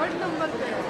Third number पे है।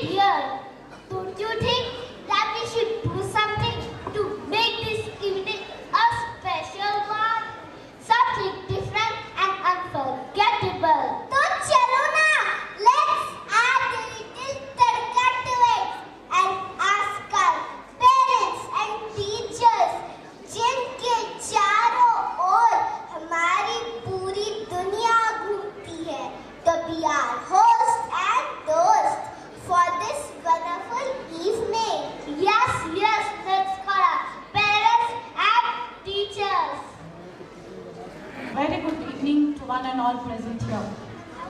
here. Don't you think that we should do something to make this evening a special one? Something different and unforgettable. तो चलो ना, let's add a little tadka to it and ask our parents and teachers, जिनके चारों ओर हमारी पूरी दुनिया घूमती है, to be our host and host for this wonderful evening. Yes, let's call our parents and teachers. Very good evening to one and all present here.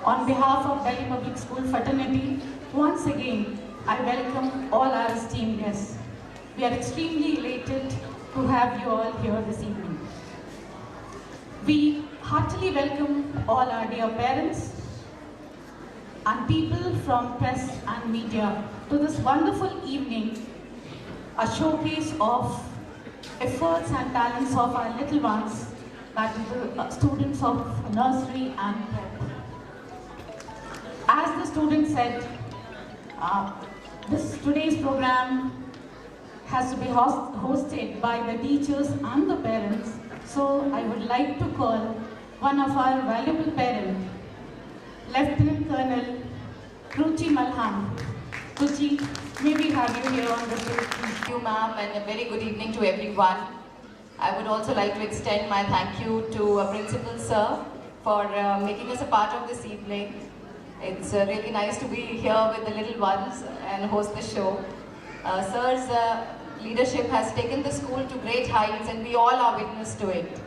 On behalf of Delhi Public School fraternity, once again, I welcome all our esteemed guests. We are extremely elated to have you all here this evening. We heartily welcome all our dear parents and people from press and media to this wonderful evening, a showcase of efforts and talents of our little ones, that is the students of nursery and prep. As the student said, today's program has to be hosted by the teachers and the parents. So I would like to call one of our valuable parents, Lieutenant Colonel Ruchi Malhan. Ruchi, may we have you here on the stage, please? Thank you, ma'am, and a very good evening to everyone. I would also like to extend my thank you to Principal Sir for making us a part of this evening. It's really nice to be here with the little ones and host the show. Sir's leadership has taken the school to great heights and we all are witness to it.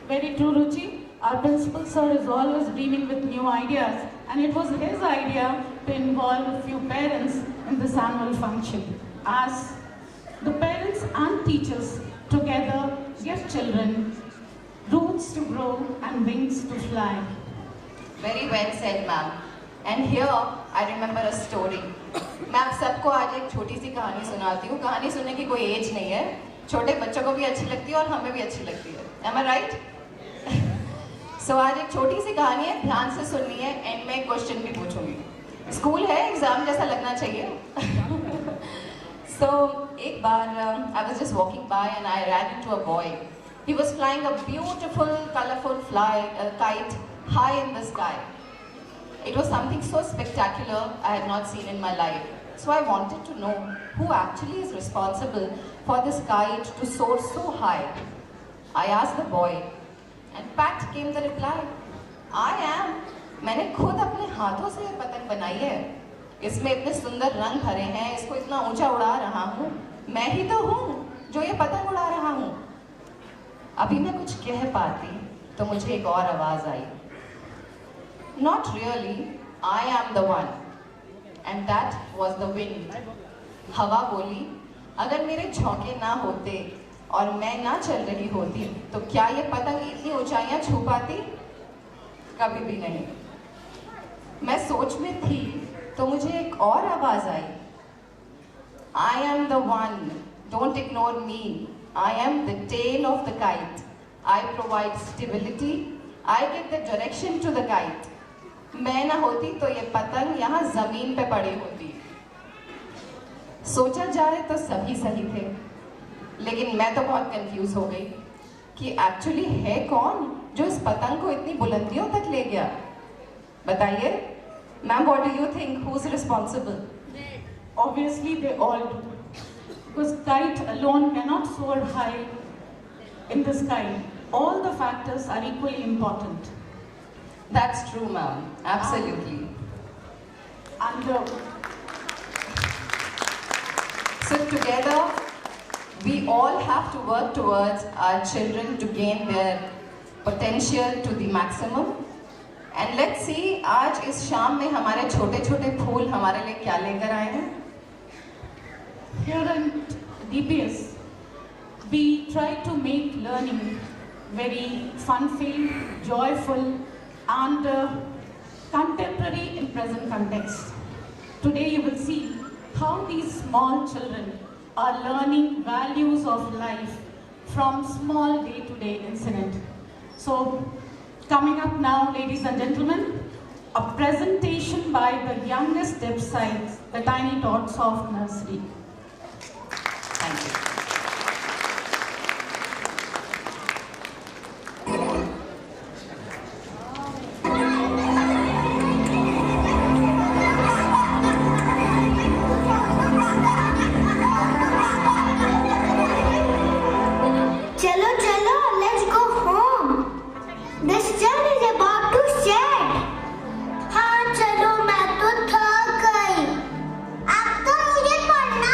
Very true, Ruchi. Our principal sir is always dreaming with new ideas, and it was his idea to involve a few parents in this annual function. As the parents and teachers together give children roots to grow and wings to fly. Very well said, ma'am. And here I remember a story. मैं आप सबको आज एक छोटी सी कहानी सुनाती हूँ. कहानी सुनने की कोई एज नहीं है. छोटे बच्चों को भी अच्छी लगती है और हमें भी अच्छी लगती है. Am I right? So आज एक छोटी सी कहानी है, ध्यान से सुननी है. एंड में एक क्वेश्चन भी पूछूंगी. स्कूल है, एग्जाम जैसा लगना चाहिए. So एक बार I was just walking by and I ran into a boy. He was flying a beautiful, colorful kite high in the sky. It was something so spectacular I had not seen in my life. So I wanted to know who actually is responsible for this kite to soar so high. I asked the boy, and pat came the reply. I am. मैंने खुद अपने हाथों से ये पतंग बनाई है. इसमें इतने सुंदर रंग भरे हैं, इसको इतना ऊंचा उड़ा रहा हूँ. मैं ही तो हूँ जो ये पतंग उड़ा रहा हूँ. अभी मैं कुछ कह पाती तो मुझे एक और आवाज आई. Not really, I am the one. And that was the wind. हवा बोली, अगर मेरे झोंके ना होते और मैं ना चल रही होती तो क्या ये पतंग इतनी ऊंचाइयां छू पाती? कभी भी नहीं. मैं सोच में थी तो मुझे एक और आवाज आई. I am the one. Don't ignore me. I am the tail of the kite. I provide stability. I give the direction to the kite. मैं ना होती तो ये पतंग यहाँ जमीन पे पड़ी होती. सोचा जाए तो सभी सही थे, लेकिन मैं तो बहुत कंफ्यूज हो गई कि एक्चुअली है कौन जो इस पतंग को इतनी बुलंदियों तक ले गया. बताइए ma'am, what do you think, who is responsible? Obviously they all do, because kite alone cannot soar high in the sky. All the factors are equally important. That's true, ma'am. Absolutely. And so together, we all have to work towards our children to gain their potential to the maximum. And let's see, आज इस शाम में हमारे छोटे छोटे फूल हमारे लिए क्या लेकर आए हैं. Here at DPS, we try to make learning very fun-filled, joyful, and contemporary in present context. Today you will see how these small children are learning values of life from small day-to-day incident. So coming up now, ladies and gentlemen, a presentation by the youngest step size, the tiny tots of nursery. Thank you. चलो चलो, let's go home. The sun is about to set. हाँ चलो, मैं तो थक गई. अब तो मुझे पढ़ना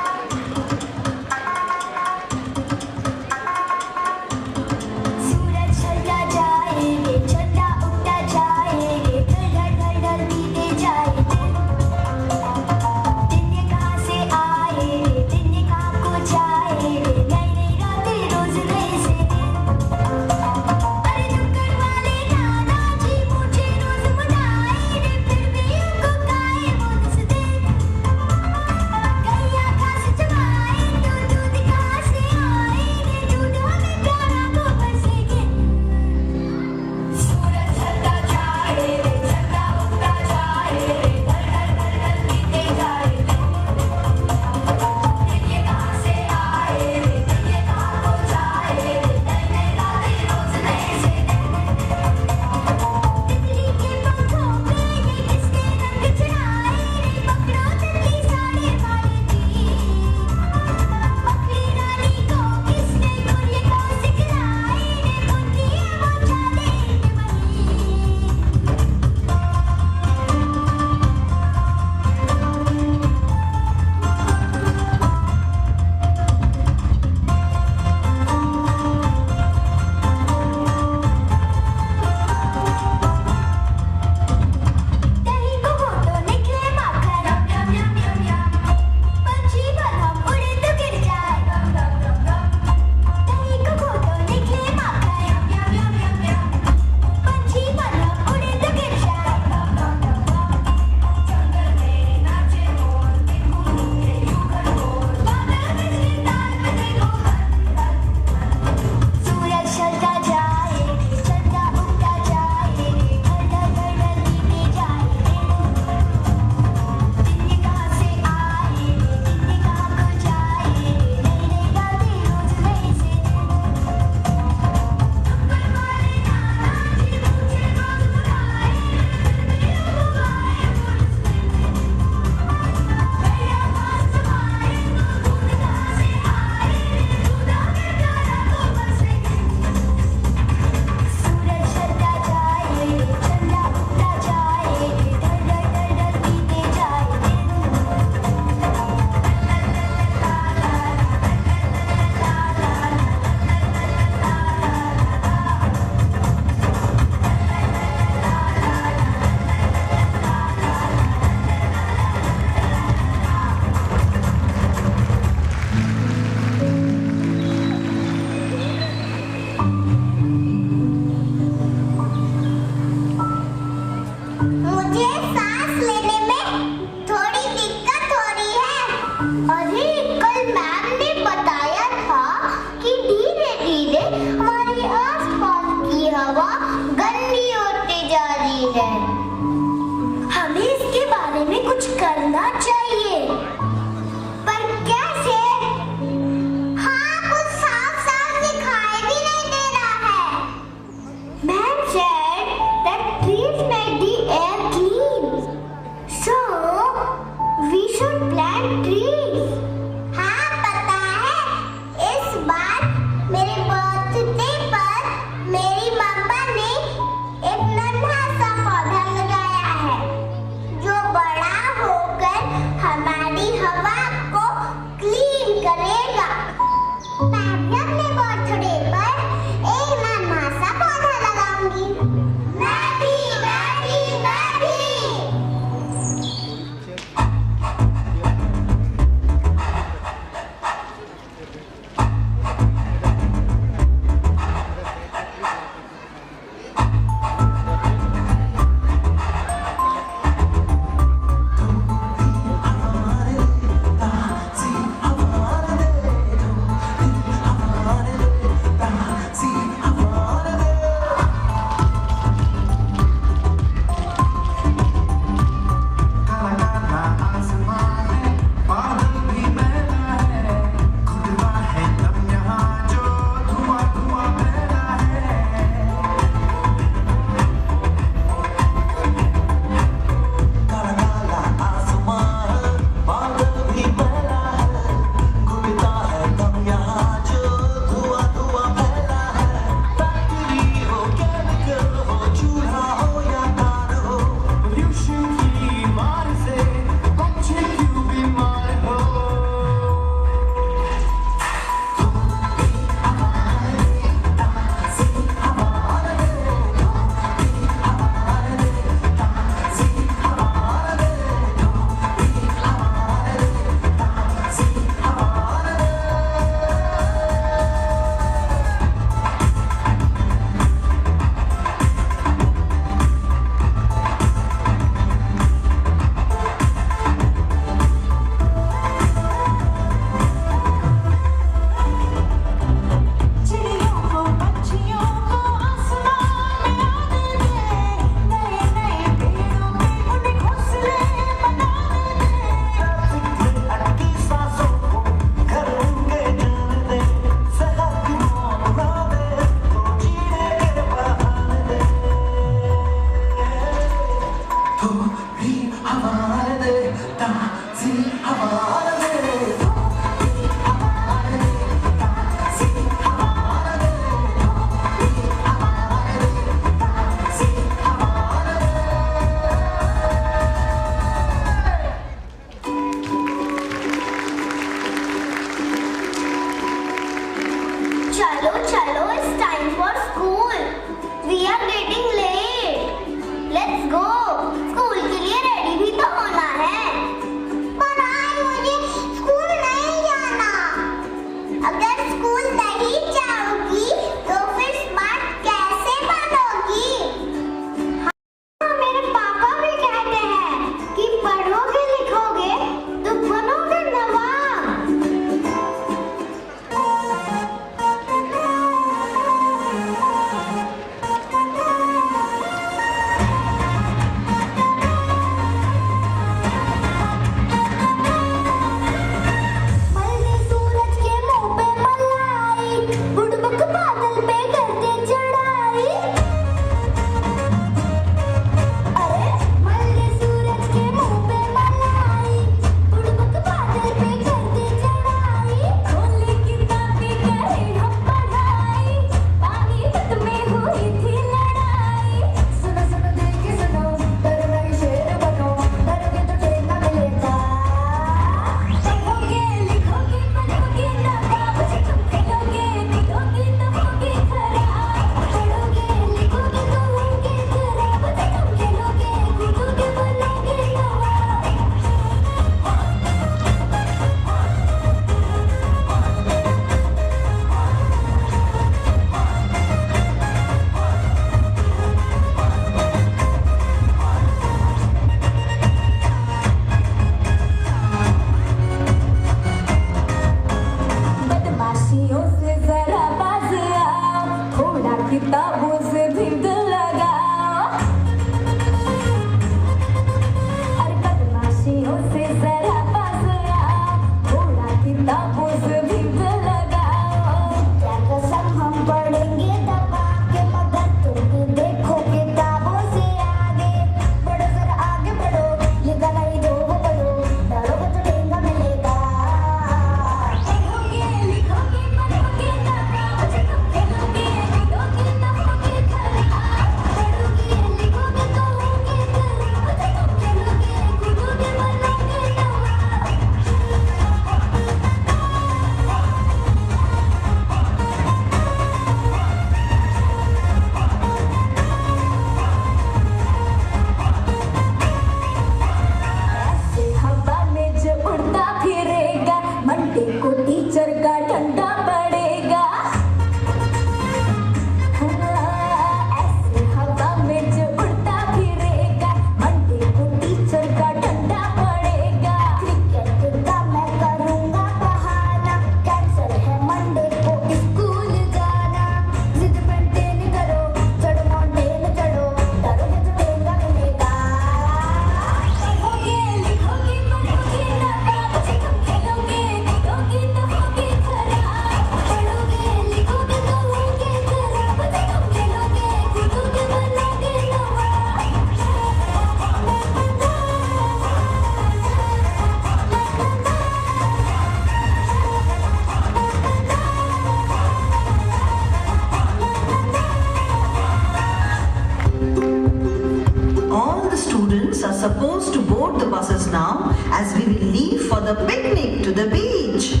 board the buses now as we will leave for the picnic to the beach.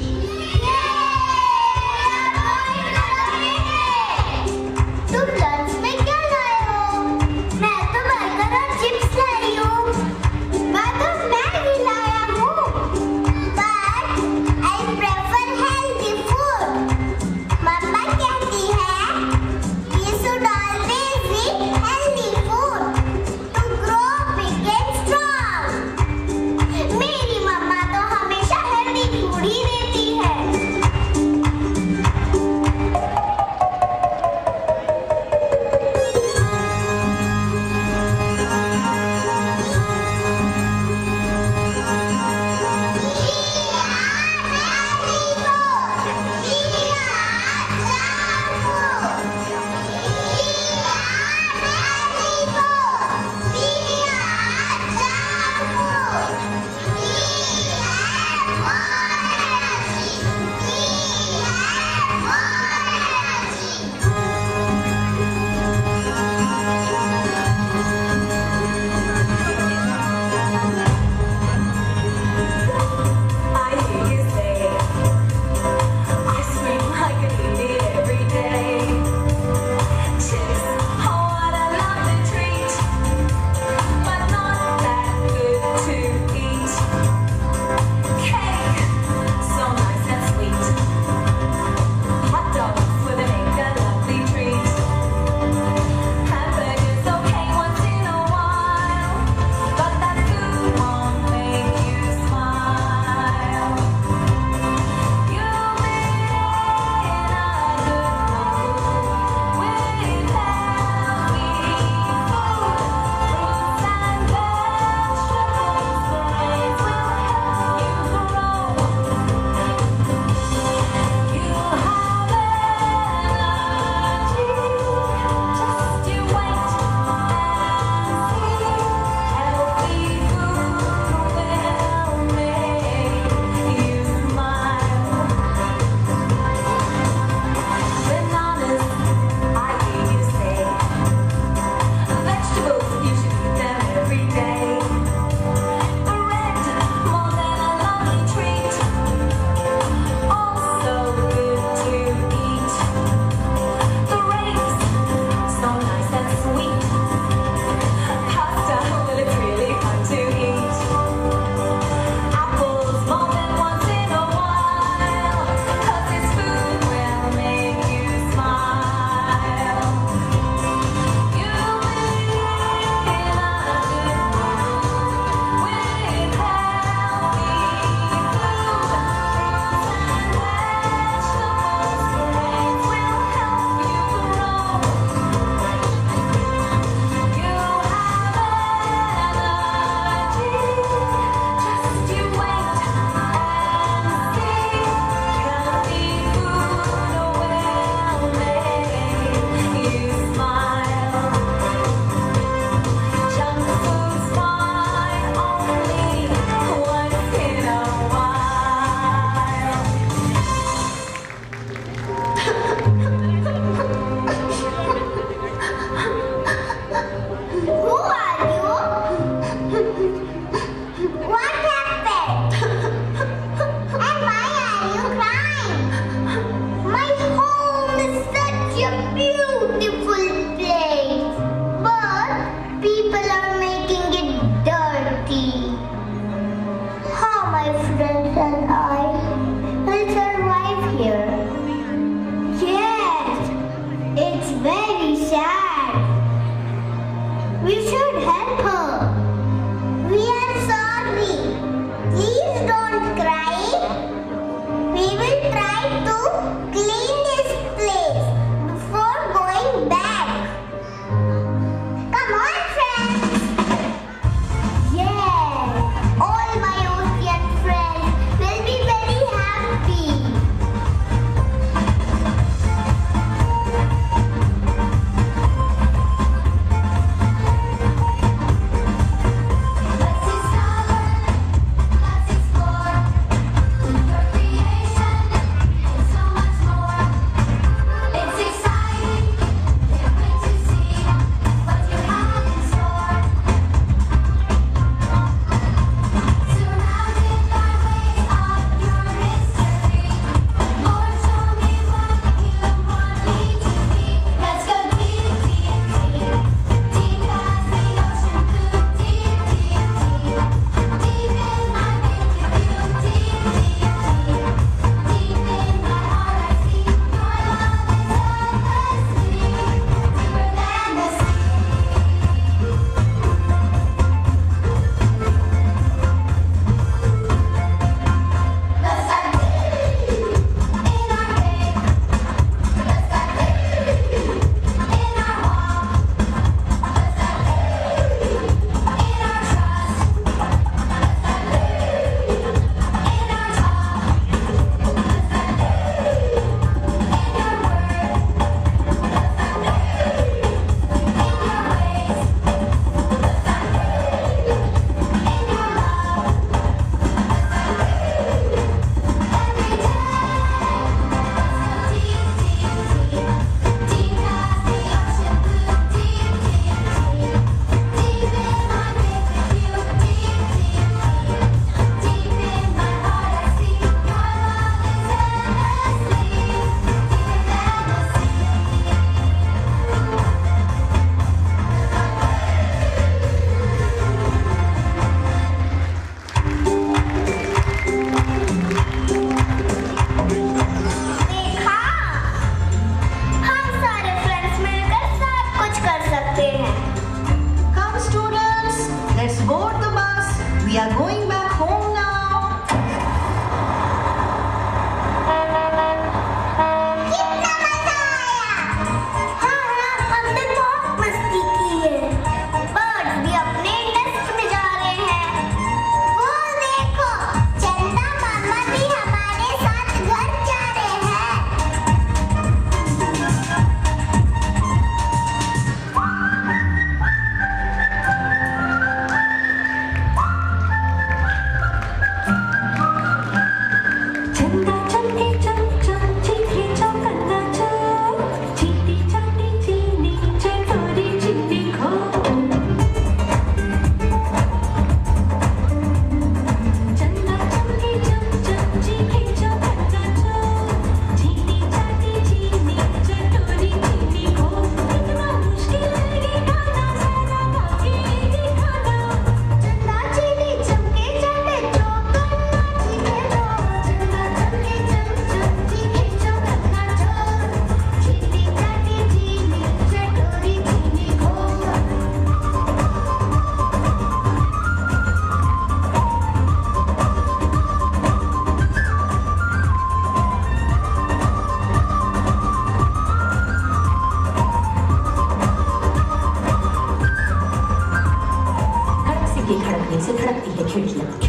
तुम लंच में क्या लाए हो? मैं तो बर्गर और चिप्स लाई हूँ। मैं तो मैगी लाया हूँ। But I prefer healthy food. मम्मा कहती है you should always eat healthy food to grow big and strong. मेरी मम्मा तो हमेशा healthy food ही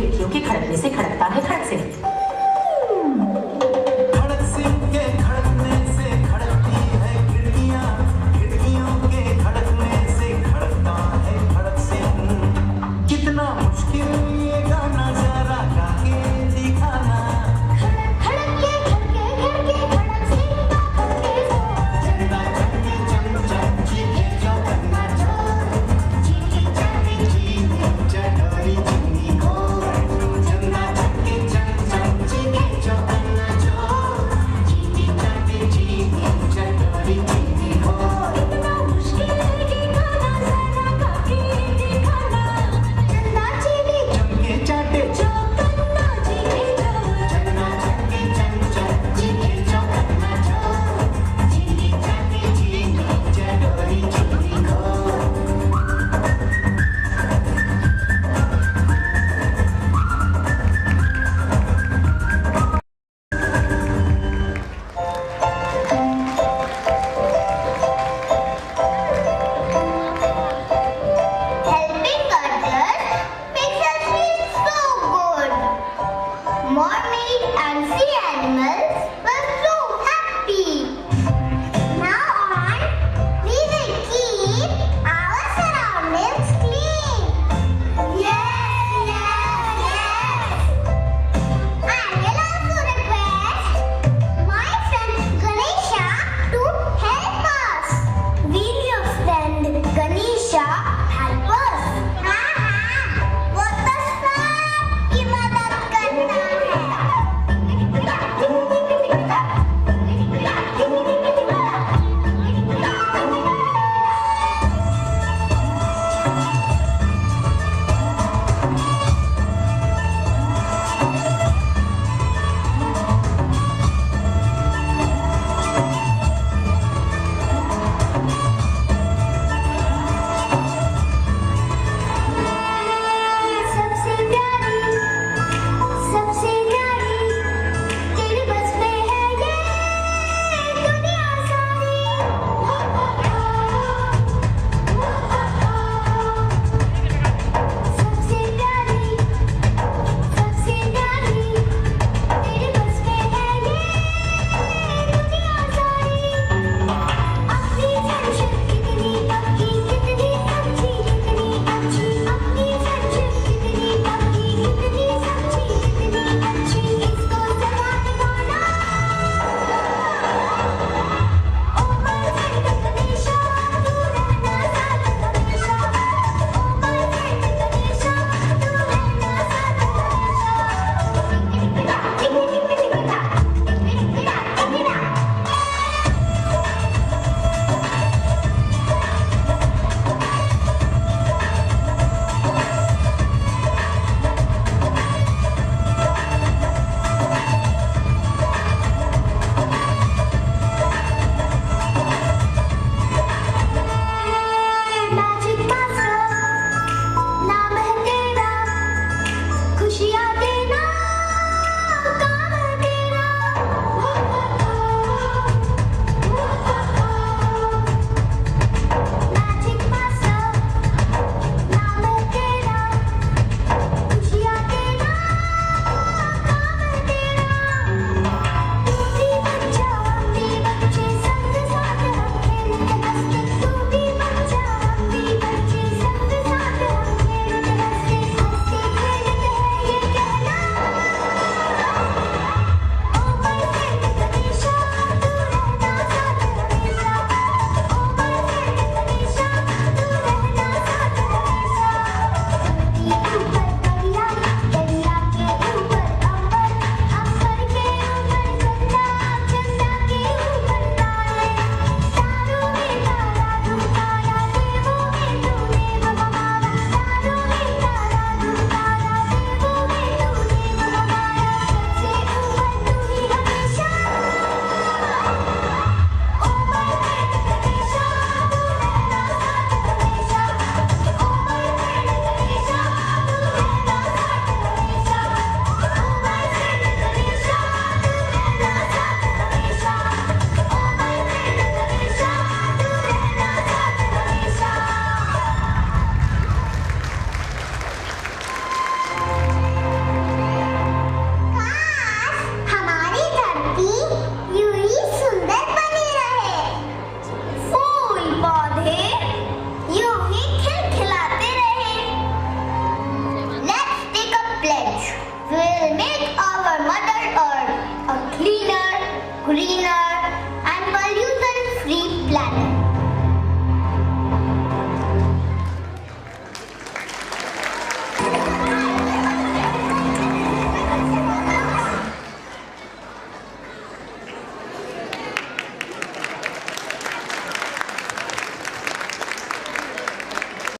खिड़कियों के खड़कने से खड़ा